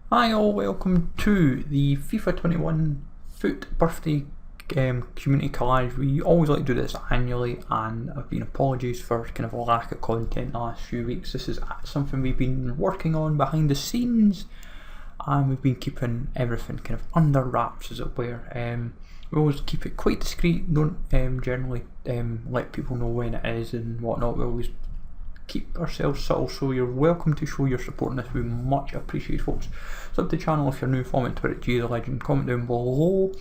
Hi all, welcome to the FIFA 21 FUT birthday community collage. We always like to do this annually, and I've been apologies for kind of a lack of content the last few weeks. This is something we've been working on behind the scenes, and we've been keeping everything kind of under wraps, as it were. We always keep it quite discreet, don't generally let people know when it is and whatnot. We always keep ourselves subtle, so you're welcome to show your support in this. We much appreciate, folks. Sub the channel if you're new, follow me on Twitter at the Legend, comment down below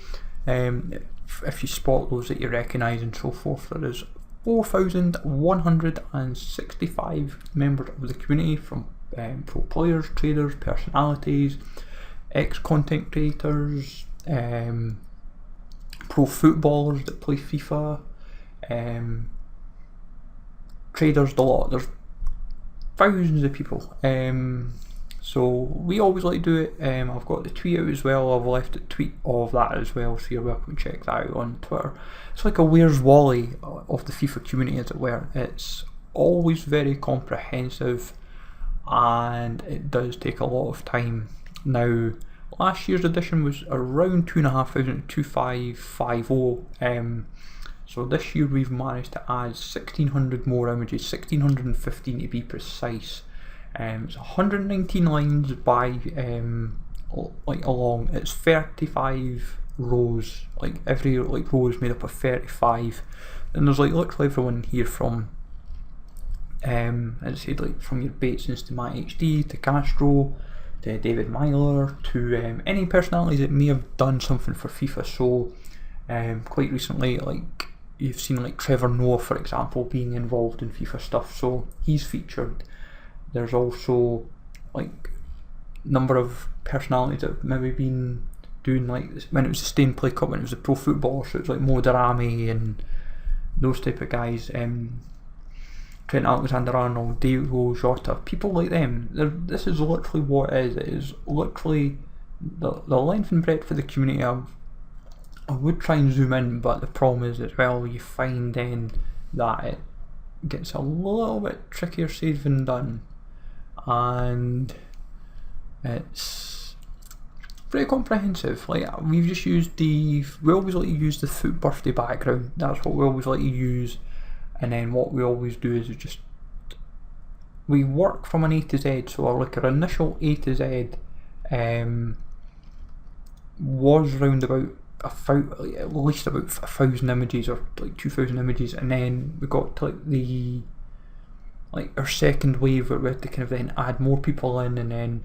if you spot those that you recognise and so forth. There is 4,165 members of the community, from pro players, traders, personalities, ex-content creators, pro footballers that play FIFA, traders, the lot. There's thousands of people, so we always like to do it. I've got the tweet out as well. I've left a tweet of that as well, so you're welcome to check that out on Twitter. It's like a Where's Wally of the FIFA community, as it were. It's always very comprehensive, and it does take a lot of time. Now, last year's edition was around 2,500 to 2,550. So this year we've managed to add 1,600 more images, 1,615 to be precise. It's 119 lines by along. It's 35 rows. Like every row is made up of 35, and there's literally everyone here from as I said, from your Batesons to my HD to Castro to David Myler to any personalities that may have done something for FIFA. So quite recently, you've seen Trevor Noah, for example, being involved in FIFA stuff, so he's featured. There's also number of personalities that have maybe been doing, when it was the Stain Play Cup, when it was the pro football, so it was Mo Darami and those type of guys, Trent Alexander-Arnold, Diego Jota, people like them. This is literally what it is. It is literally the length and breadth of the community. I would try and zoom in, but the problem is as well, you find then that it gets a little bit trickier said than done, and it's pretty comprehensive. We've just used we always like to use the FUT birthday background. That's what we always like to use, and then what we always do is we work from an A to Z. So our initial A to Z was round about at least about 1,000 images, or 2,000 images, and then we got to our second wave, where we had to kind of then add more people in, and then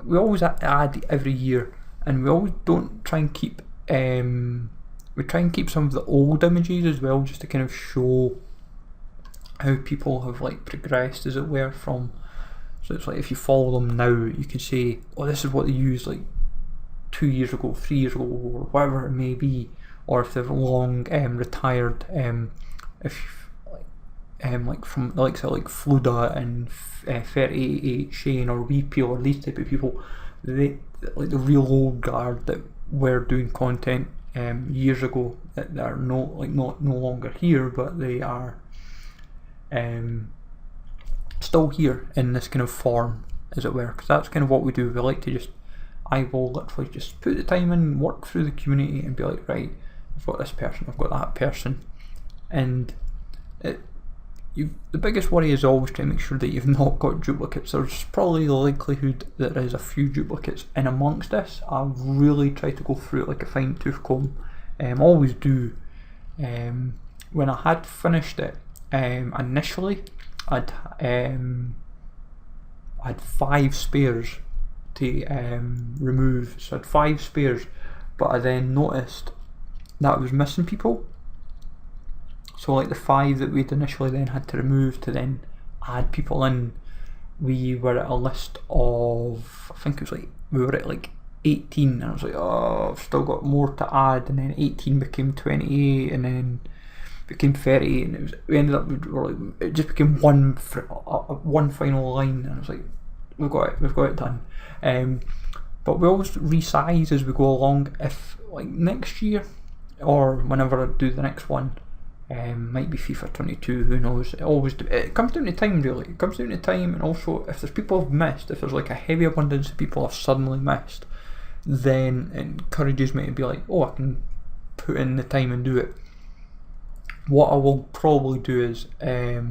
we always add every year, and we always don't try and keep we try and keep some of the old images as well, just to kind of show how people have progressed, as it were, from. So it's if you follow them now, you can say, oh, this is what they used 2 years ago, 3 years ago, or whatever it may be, or if they've long retired, if from the likes of Fluda and 38 Shane or Weepeel, or these type of people, they the real old guard that were doing content years ago, that are no longer here, but they are still here in this kind of form, as it were, because that's kind of what we do. We like to I will literally just put the time in, work through the community, and be like, right, I've got this person, I've got that person, and the biggest worry is always to make sure that you've not got duplicates. There's probably the likelihood that there is a few duplicates in amongst this. I've really tried to go through it like a fine tooth comb, always do. When I had finished it, initially I'd had 5 spares to remove, so I had 5 spares, but I then noticed that I was missing people. So the 5 that we'd initially then had to remove to then add people in, we were at a list of, I think it was we were at 18, and I was oh, I've still got more to add, and then 18 became 28, and then became 30, and we ended up, it just became one final line, and I was we've got it done. But we always resize as we go along. If next year, or whenever I do the next one, Might be FIFA 22, who knows. It comes down to time, really. It comes down to time, and also if there's people I've missed, if there's like a heavy abundance of people I've suddenly missed, then it encourages me to be like, oh, I can put in the time and do it. What I will probably do is I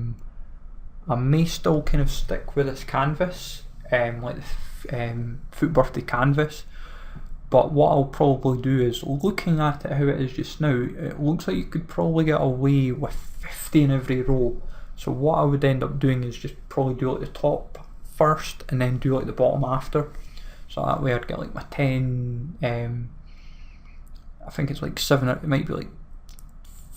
may still kind of stick with this canvas, like the FUT birthday canvas, but what I'll probably do is, looking at it how it is just now, it looks like you could probably get away with 50 in every row. So what I would end up doing is just probably do like the top first and then do like the bottom after. So that way I'd get like my 10, I think it's like 7, it might be like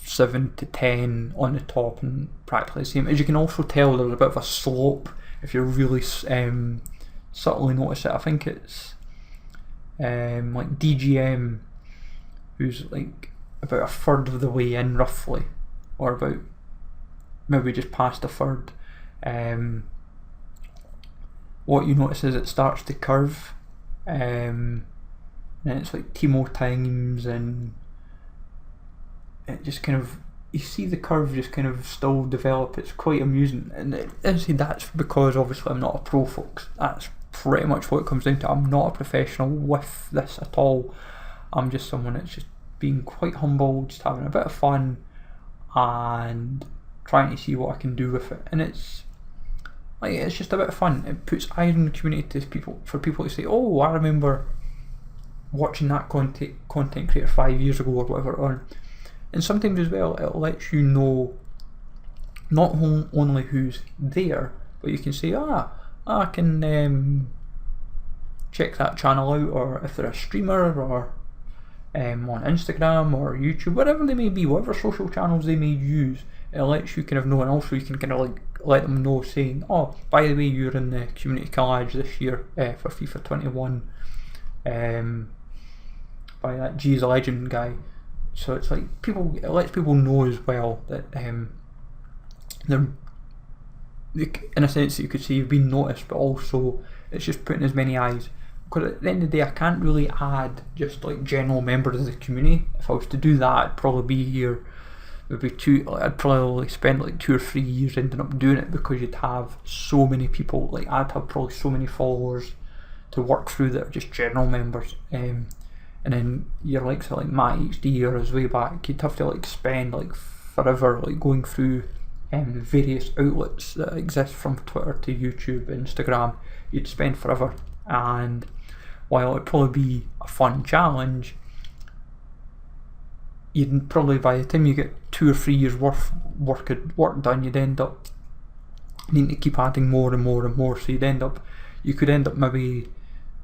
7 to 10 on the top and practically the same. As you can also tell, there's a bit of a slope if you really subtly notice it. I think it's like DGM, who's like about a third of the way in roughly, or about maybe just past a third. What you notice is it starts to curve, and it's like Timo times, and it just kind of, you see the curve just kind of still develop. It's quite amusing, and that's because obviously I'm not a pro, folks. That's pretty much what it comes down to. I'm not a professional with this at all. I'm just someone that's just being quite humble, just having a bit of fun and trying to see what I can do with it. And it's just a bit of fun. It puts eyes on the community for people to say, oh, I remember watching that content creator 5 years ago or whatever. And sometimes as well, it lets you know not only who's there, but you can say, I can check that channel out, or if they're a streamer, or on Instagram or YouTube, whatever they may be, whatever social channels they may use, it lets you kind of know. And also you can kind of like let them know, saying, oh, by the way, you're in the community collage this year for FIFA 21 by that G is a Legend guy. So it's like it lets people know as well that they're, in a sense that you could say you've been noticed, but also it's just putting as many eyes. Because at the end of the day, I can't really add just like general members of the community. If I was to do that, I'd probably be here. I'd probably spend like 2 or 3 years ending up doing it, because you'd have so many people. Like I'd have probably so many followers to work through that are just general members. And then your likes of like Matt HD or his way back, you'd have to like spend like forever like going through the various outlets that exist, from Twitter to YouTube, Instagram. You'd spend forever, and while it'd probably be a fun challenge, you'd probably, by the time you get 2 or 3 years worth work done, you'd end up needing to keep adding more and more and more. So you could end up maybe,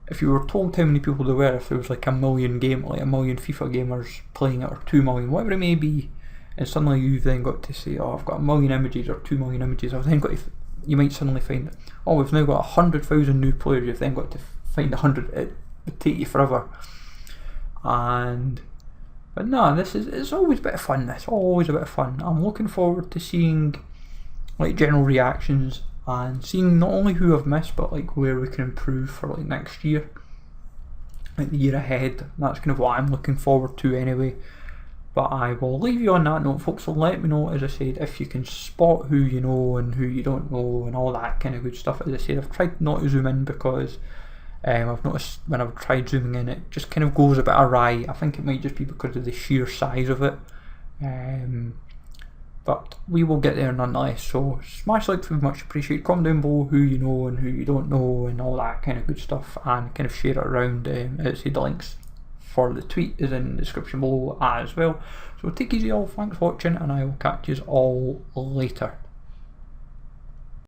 if you were told how many people there were, if there was like a million FIFA gamers playing it, or 2 million, whatever it may be, and suddenly you've then got to say, oh, I've got 1 million images or 2 million images. I've then got to, you might suddenly find, oh, we've now got 100,000 new players. You've then got to find 100. It would take you forever. But no, it's always a bit of fun. It's always a bit of fun. I'm looking forward to seeing like general reactions, and seeing not only who I've missed, but like where we can improve for like next year, like the year ahead. That's kind of what I'm looking forward to anyway. But I will leave you on that note, folks. So let me know, as I said, if you can spot who you know and who you don't know and all that kind of good stuff. As I said, I've tried not to zoom in, because I've noticed when I've tried zooming in, it just kind of goes a bit awry. I think it might just be because of the sheer size of it. But we will get there nonetheless. So smash like, would be much appreciated. Comment down below who you know and who you don't know and all that kind of good stuff, and kind of share it around. As I said, the links for the tweet is in the description below as well. So take it easy all, thanks for watching, and I will catch you all later.